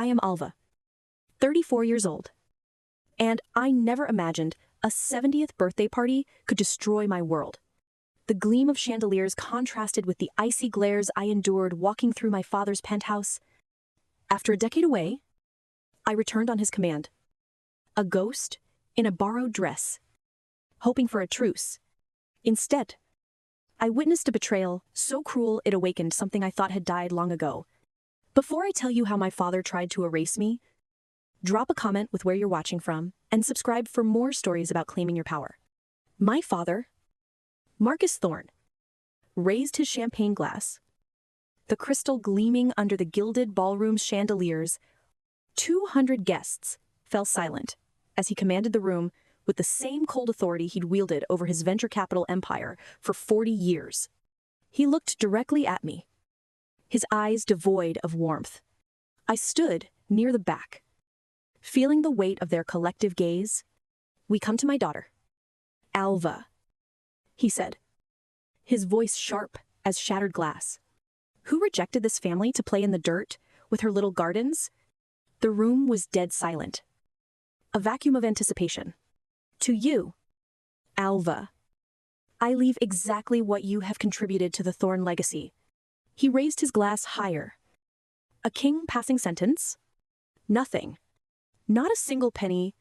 I am Alva, 34 years old, and I never imagined a 70th birthday party could destroy my world. The gleam of chandeliers contrasted with the icy glares I endured walking through my father's penthouse. After a decade away, I returned on his command, a ghost in a borrowed dress, hoping for a truce. Instead, I witnessed a betrayal so cruel it awakened something I thought had died long ago. Before I tell you how my father tried to erase me, drop a comment with where you're watching from and subscribe for more stories about claiming your power. My father, Marcus Thorne, raised his champagne glass, the crystal gleaming under the gilded ballroom's chandeliers. 200 guests fell silent as he commanded the room with the same cold authority he'd wielded over his venture capital empire for 40 years. He looked directly at me, his eyes devoid of warmth. I stood near the back, feeling the weight of their collective gaze. "We come to my daughter, Alva," he said, his voice sharp as shattered glass. "Who rejected this family to play in the dirt with her little gardens?" The room was dead silent, a vacuum of anticipation. "To you, Alva, I leave exactly what you have contributed to the Thorne legacy." He raised his glass higher. "A king passing sentence? Nothing. Not a single penny.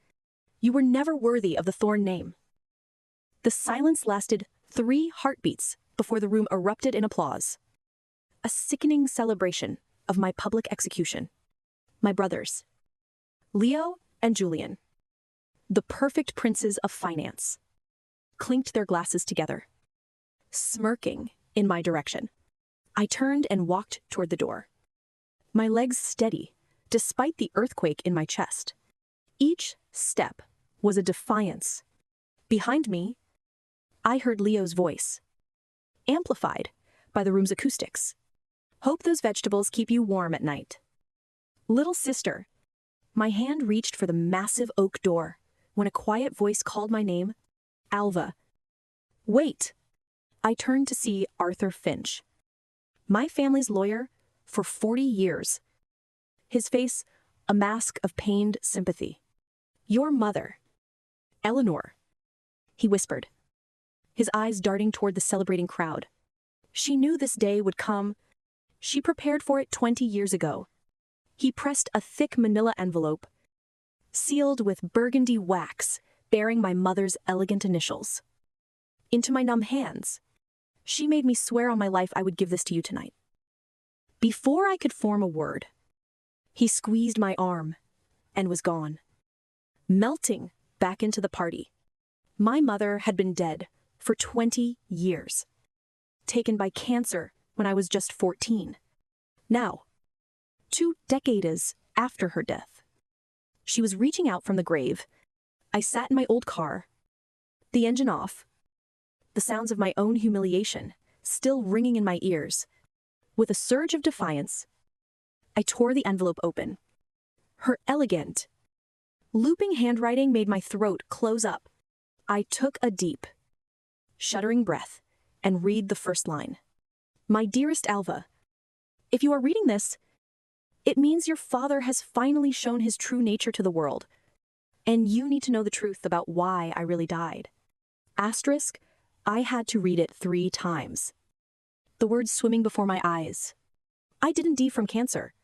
You were never worthy of the Thorne name." The silence lasted 3 heartbeats before the room erupted in applause. A sickening celebration of my public execution. My brothers, Leo and Julian, the perfect princes of finance, clinked their glasses together, smirking in my direction. I turned and walked toward the door, my legs steady despite the earthquake in my chest. Each step was a defiance. Behind me, I heard Leo's voice, amplified by the room's acoustics. "Hope those vegetables keep you warm at night." "Little sister." My hand reached for the massive oak door when a quiet voice called my name, "Alva." "Wait." I turned to see Arthur Finch, my family's lawyer for 40 years. His face a mask of pained sympathy. "Your mother, Eleanor," he whispered, his eyes darting toward the celebrating crowd. "She knew this day would come. She prepared for it 20 years ago." He pressed a thick manila envelope, sealed with burgundy wax bearing my mother's elegant initials, into my numb hands. "She made me swear on my life I would give this to you tonight." Before I could form a word, he squeezed my arm and was gone, melting back into the party. My mother had been dead for 20 years, taken by cancer when I was just 14. Now, 2 decades after her death, she was reaching out from the grave. I sat in my old car, the engine off, the sounds of my own humiliation still ringing in my ears. With a surge of defiance, I tore the envelope open. Her elegant, looping handwriting made my throat close up. I took a deep, shuddering breath and read the first line. "My dearest Alva, if you are reading this, it means your father has finally shown his true nature to the world, and you need to know the truth about why I really died." Asterisk, I had to read it 3 times. The words swimming before my eyes. I didn't die from cancer.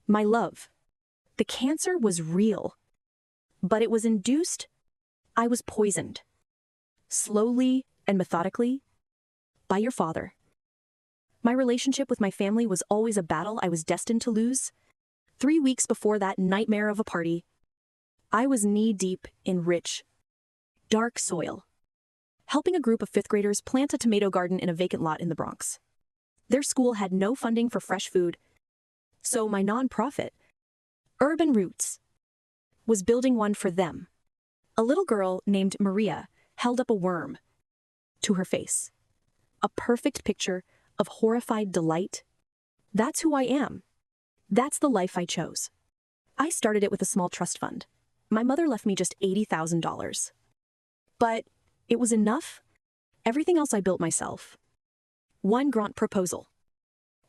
My love, the cancer was real, but it was induced. I was poisoned, slowly and methodically, by your father. My relationship with my family was always a battle I was destined to lose. 3 weeks before that nightmare of a party, I was knee-deep in rich, dark soil, helping a group of 5th graders plant a tomato garden in a vacant lot in the Bronx. Their school had no funding for fresh food, so my nonprofit, Urban Roots, was building one for them. A little girl named Maria held up a worm to her face, a perfect picture of horrified delight. That's who I am. That's the life I chose. I started it with a small trust fund. My mother left me just $80,000. But it was enough. Everything else I built myself. 1 grant proposal,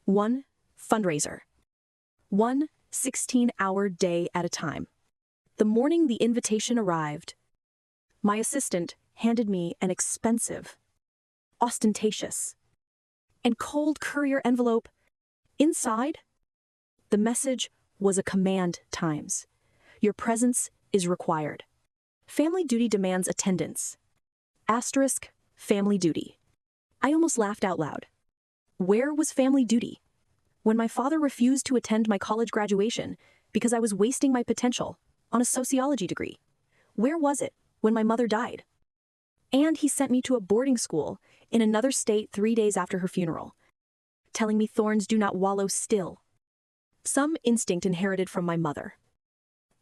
1 fundraiser, 1 16-hour day at a time. The morning the invitation arrived, my assistant handed me an expensive, ostentatious, and cold courier envelope. Inside, the message was a command times. Your presence is required. Family duty demands attendance. Asterisk, family duty. I almost laughed out loud. Where was family duty? When my father refused to attend my college graduation because I was wasting my potential on a sociology degree. Where was it when my mother died? And he sent me to a boarding school in another state 3 days after her funeral, telling me thorns do not wallow still. Some instinct inherited from my mother.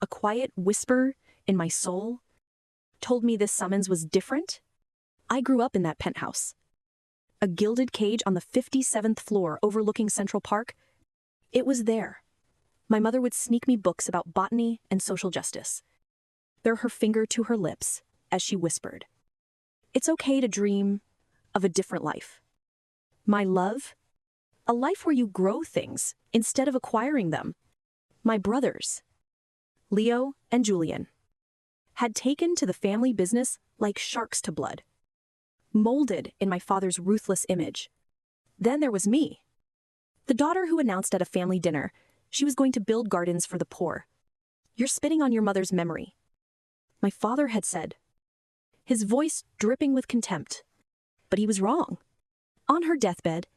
A quiet whisper in my soul told me this summons was different. I grew up in that penthouse. A gilded cage on the 57th floor overlooking Central Park. It was there. My mother would sneak me books about botany and social justice. There her finger to her lips as she whispered, "It's okay to dream of a different life. My love, a life where you grow things instead of acquiring them." My brothers, Leo and Julian, had taken to the family business like sharks to blood, molded in my father's ruthless image. Then there was me, the daughter who announced at a family dinner she was going to build gardens for the poor. "You're spitting on your mother's memory," my father had said, his voice dripping with contempt. But he was wrong. On her deathbed,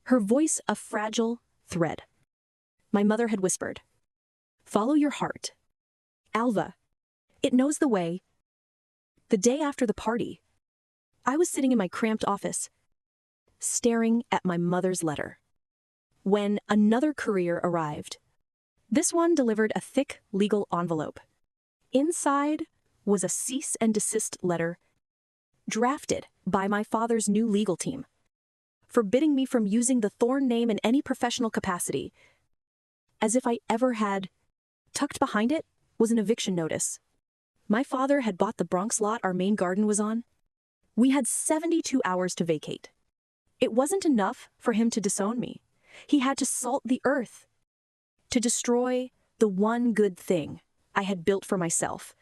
her voice a fragile thread, my mother had whispered, "Follow your heart. Alva, it knows the way." The day after the party, I was sitting in my cramped office, staring at my mother's letter, when another courier arrived. This one delivered a thick legal envelope. Inside was a cease and desist letter drafted by my father's new legal team, forbidding me from using the Thorn name in any professional capacity. As if I ever had. Tucked behind it was an eviction notice. My father had bought the Bronx lot our main garden was on. We had 72 hours to vacate. It wasn't enough for him to disown me. He had to salt the earth, to destroy the one good thing I had built for myself.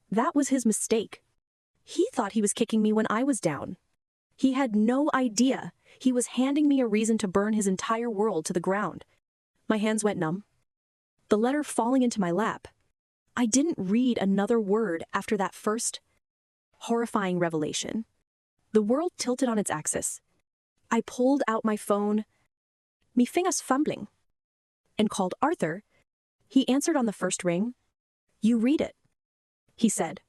That was his mistake. He thought he was kicking me when I was down. He had no idea he was handing me a reason to burn his entire world to the ground. My hands went numb, the letter falling into my lap. I didn't read another word after that first horrifying revelation. The world tilted on its axis. I pulled out my phone, me fingers fumbling, and called Arthur. He answered on the first ring. "You read it," he said.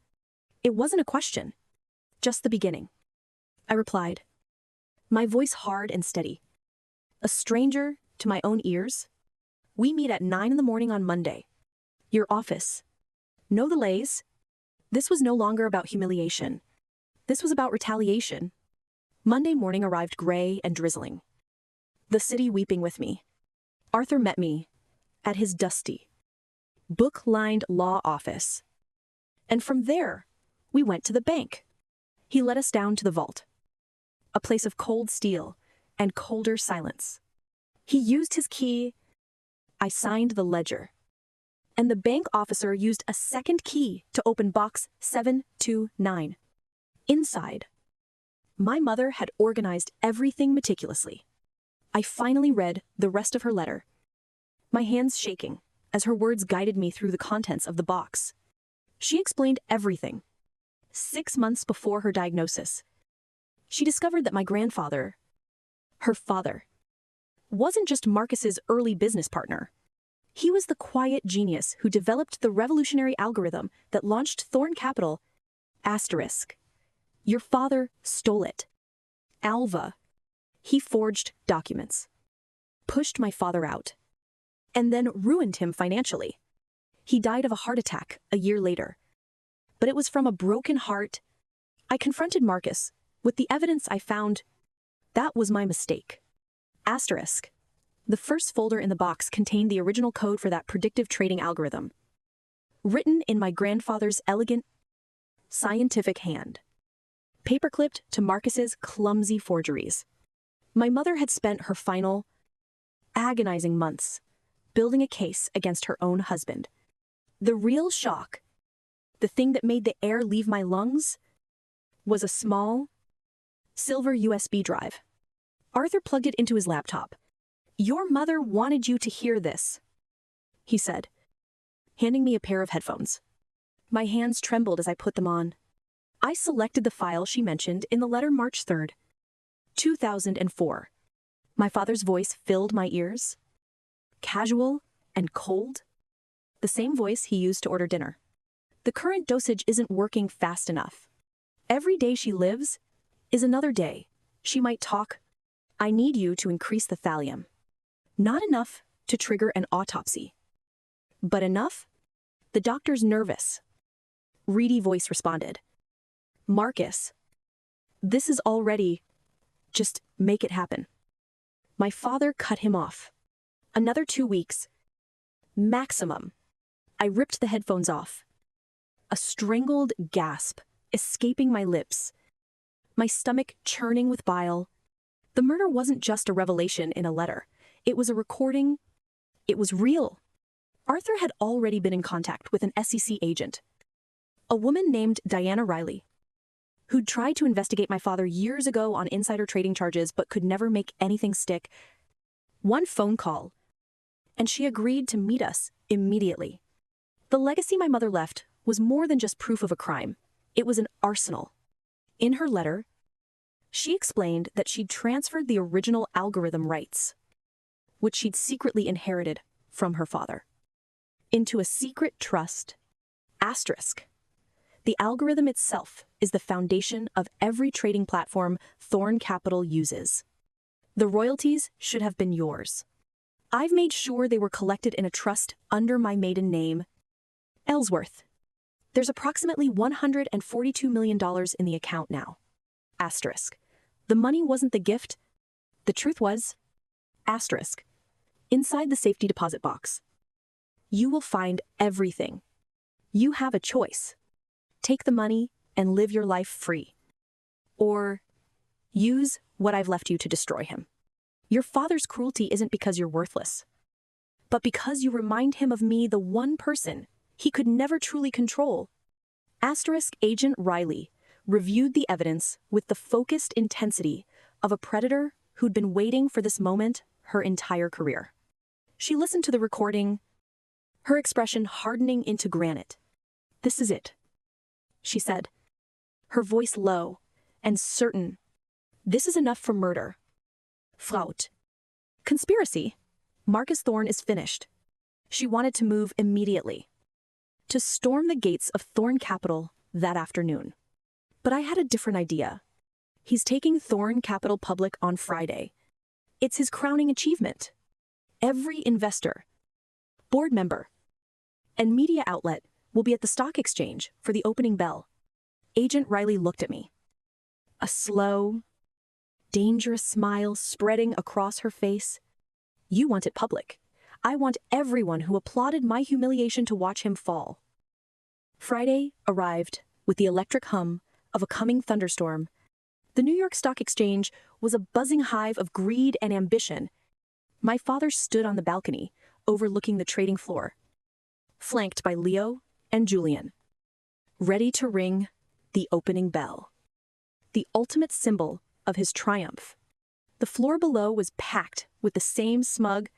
It wasn't a question, just the beginning. I replied, my voice hard and steady. "A stranger to my own ears? We meet at 9 in the morning on Monday. Your office. No delays." This was no longer about humiliation. This was about retaliation. Monday morning arrived gray and drizzling, the city weeping with me. Arthur met me at his dusty, book-lined law office. And from there, we went to the bank. He led us down to the vault, a place of cold steel and colder silence. He used his key. I signed the ledger, and the bank officer used a second key to open box 729. Inside, my mother had organized everything meticulously. I finally read the rest of her letter, my hands shaking as her words guided me through the contents of the box. She explained everything. 6 months before her diagnosis, she discovered that my grandfather, her father, wasn't just Marcus's early business partner. He was the quiet genius who developed the revolutionary algorithm that launched Thorn Capital. Asterisk. Your father stole it. Alva. He forged documents, pushed my father out, and then ruined him financially. He died of a heart attack a year later. But it was from a broken heart. I confronted Marcus with the evidence I found. That was my mistake. Asterisk. The first folder in the box contained the original code for that predictive trading algorithm, written in my grandfather's elegant, scientific hand, paperclipped to Marcus's clumsy forgeries. My mother had spent her final, agonizing months building a case against her own husband. The real shock, the thing that made the air leave my lungs, was a small, silver USB drive. Arthur plugged it into his laptop. "Your mother wanted you to hear this," he said, handing me a pair of headphones. My hands trembled as I put them on. I selected the file she mentioned in the letter March 3rd, 2004. My father's voice filled my ears. Casual and cold. The same voice he used to order dinner. "The current dosage isn't working fast enough. Every day she lives is another day. She might talk. I need you to increase the thallium. Not enough to trigger an autopsy, but enough? The doctor's nervous." Reedy voice responded. "Marcus, this is already. Just make it happen." My father cut him off. Another 2 weeks. Maximum. I ripped the headphones off. A strangled gasp escaping my lips. My stomach churning with bile. The murder wasn't just a revelation in a letter. It was a recording. It was real. Arthur had already been in contact with an SEC agent. A woman named Diana Riley, who'd tried to investigate my father years ago on insider trading charges but could never make anything stick. One phone call, and she agreed to meet us immediately. The legacy my mother left was more than just proof of a crime. It was an arsenal. In her letter, she explained that she'd transferred the original algorithm rights, which she'd secretly inherited from her father, into a secret trust. Asterisk. The algorithm itself is the foundation of every trading platform Thorn Capital uses. The royalties should have been yours. I've made sure they were collected in a trust under my maiden name, Ellsworth. There's approximately $142 million in the account now. Asterisk. The money wasn't the gift. The truth was, asterisk, inside the safety deposit box. You will find everything. You have a choice. Take the money and live your life free. Or use what I've left you to destroy him. Your father's cruelty isn't because you're worthless, but because you remind him of me, the one person he could never truly control. Asterisk. Agent Riley reviewed the evidence with the focused intensity of a predator who'd been waiting for this moment her entire career. She listened to the recording, her expression hardening into granite. "This is it," she said, her voice low and certain. "This is enough for murder. Fraud. Conspiracy. Marcus Thorn is finished." She wanted to move immediately, to storm the gates of Thorn Capital that afternoon. But I had a different idea. He's taking Thorn Capital public on Friday. It's his crowning achievement. Every investor, board member, and media outlet will be at the stock exchange for the opening bell. Agent Riley looked at me. A slow, dangerous smile spreading across her face. "You want it public. I want everyone who applauded my humiliation to watch him fall." Friday arrived with the electric hum of a coming thunderstorm. The New York Stock Exchange was a buzzing hive of greed and ambition. My father stood on the balcony, overlooking the trading floor, flanked by Leo and Julian, ready to ring the opening bell, the ultimate symbol of his triumph. The floor below was packed with the same smug,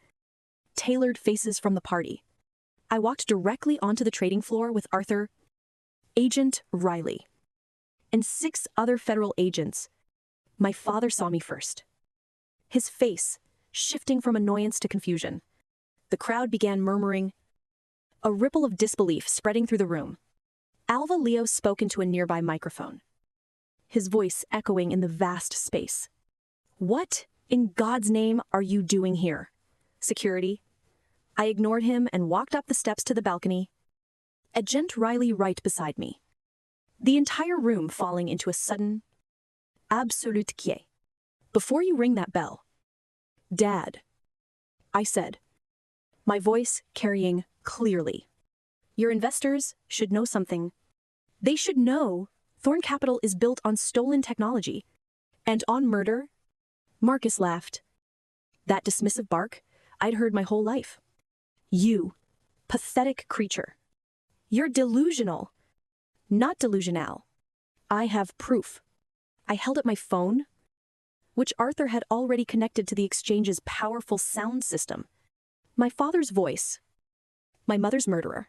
tailored faces from the party. I walked directly onto the trading floor with Arthur, Agent Riley, and 6 other federal agents. My father saw me first, his face shifting from annoyance to confusion. The crowd began murmuring, a ripple of disbelief spreading through the room. Alva Leo spoke into a nearby microphone, his voice echoing in the vast space. "What, in God's name, are you doing here? Security." I ignored him and walked up the steps to the balcony, Agent Riley right beside me. The entire room falling into a sudden, absolute quiet. "Before you ring that bell, Dad," I said, my voice carrying clearly, "your investors should know something. They should know Thorn Capital is built on stolen technology and on murder." Marcus laughed. That dismissive bark I'd heard my whole life. You, pathetic creature. You're delusional. Not delusional. I have proof. I held up my phone, which Arthur had already connected to the exchange's powerful sound system. My father's voice, my mother's murderer,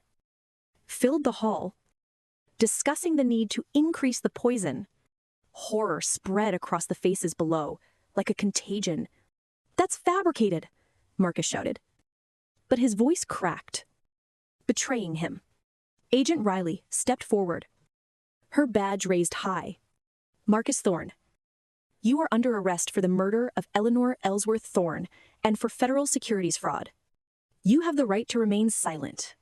filled the hall, discussing the need to increase the poison. Horror spread across the faces below, like a contagion. That's fabricated, Marcus shouted. But his voice cracked, betraying him. Agent Riley stepped forward, her badge raised high. Marcus Thorne, you are under arrest for the murder of Eleanor Ellsworth Thorne and for federal securities fraud. You have the right to remain silent.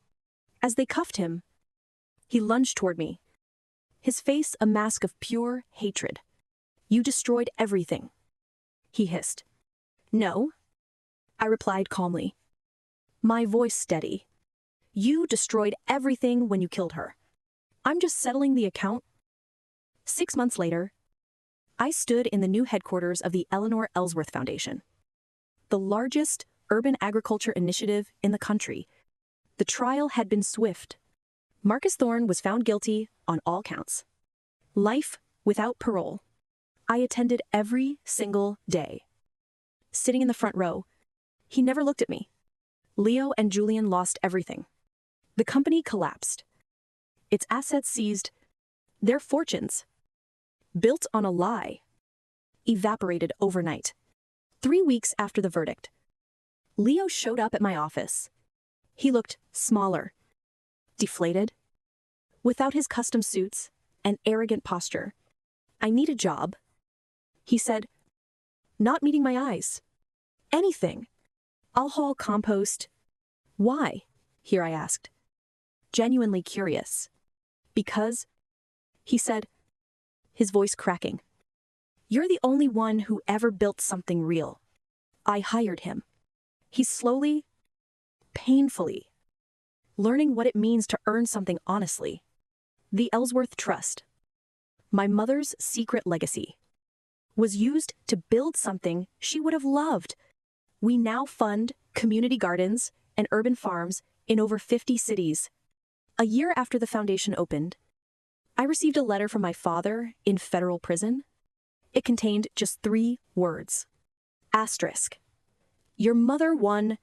As they cuffed him, he lunged toward me, his face a mask of pure hatred. You destroyed everything, he hissed. No, I replied calmly, my voice steady. You destroyed everything when you killed her. I'm just settling the account. 6 months later, I stood in the new headquarters of the Eleanor Ellsworth Foundation, the largest urban agriculture initiative in the country. The trial had been swift. Marcus Thorne was found guilty on all counts. Life without parole. I attended every single day. Sitting in the front row, he never looked at me. Leo and Julian lost everything. The company collapsed. Its assets seized. Their fortunes, built on a lie, evaporated overnight. 3 weeks after the verdict, Leo showed up at my office. He looked smaller, deflated, without his custom suits and arrogant posture. I need a job, he said, not meeting my eyes. Anything. I'll haul compost. Why? Here I asked, genuinely curious. Because, he said, his voice cracking, you're the only one who ever built something real. I hired him. He's slowly, painfully, learning what it means to earn something honestly. The Ellsworth Trust, my mother's secret legacy, was used to build something she would have loved. We now fund community gardens and urban farms in over 50 cities. A year after the foundation opened, I received a letter from my father in federal prison. It contained just 3 words. Asterisk. Your mother won.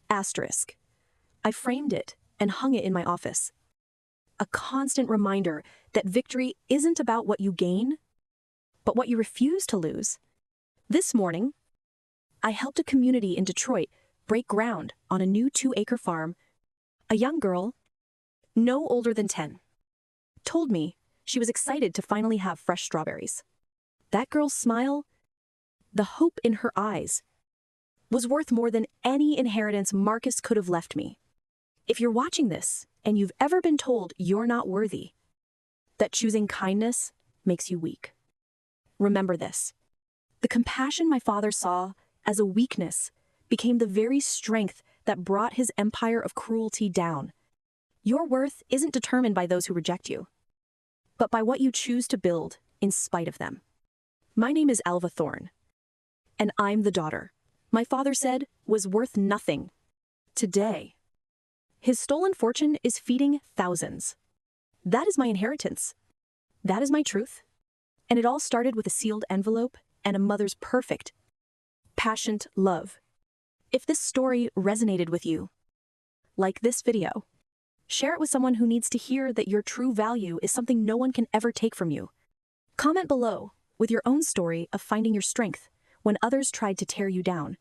Asterisk. I framed it and hung it in my office. A constant reminder that victory isn't about what you gain, but what you refuse to lose. This morning, I helped a community in Detroit break ground on a new 2-acre farm. A young girl, no older than 10, told me she was excited to finally have fresh strawberries. That girl's smile, the hope in her eyes, was worth more than any inheritance Marcus could have left me. If you're watching this and you've ever been told you're not worthy, that choosing kindness makes you weak, remember this. The compassion my father saw as a weakness became the very strength that brought his empire of cruelty down. Your worth isn't determined by those who reject you, but by what you choose to build in spite of them. My name is Alva Thorne, and I'm the daughter my father said was worth nothing. Today, his stolen fortune is feeding thousands. That is my inheritance. That is my truth. And it all started with a sealed envelope and a mother's perfect, passionate love. If this story resonated with you, like this video, share it with someone who needs to hear that your true value is something no one can ever take from you. Comment below with your own story of finding your strength when others tried to tear you down.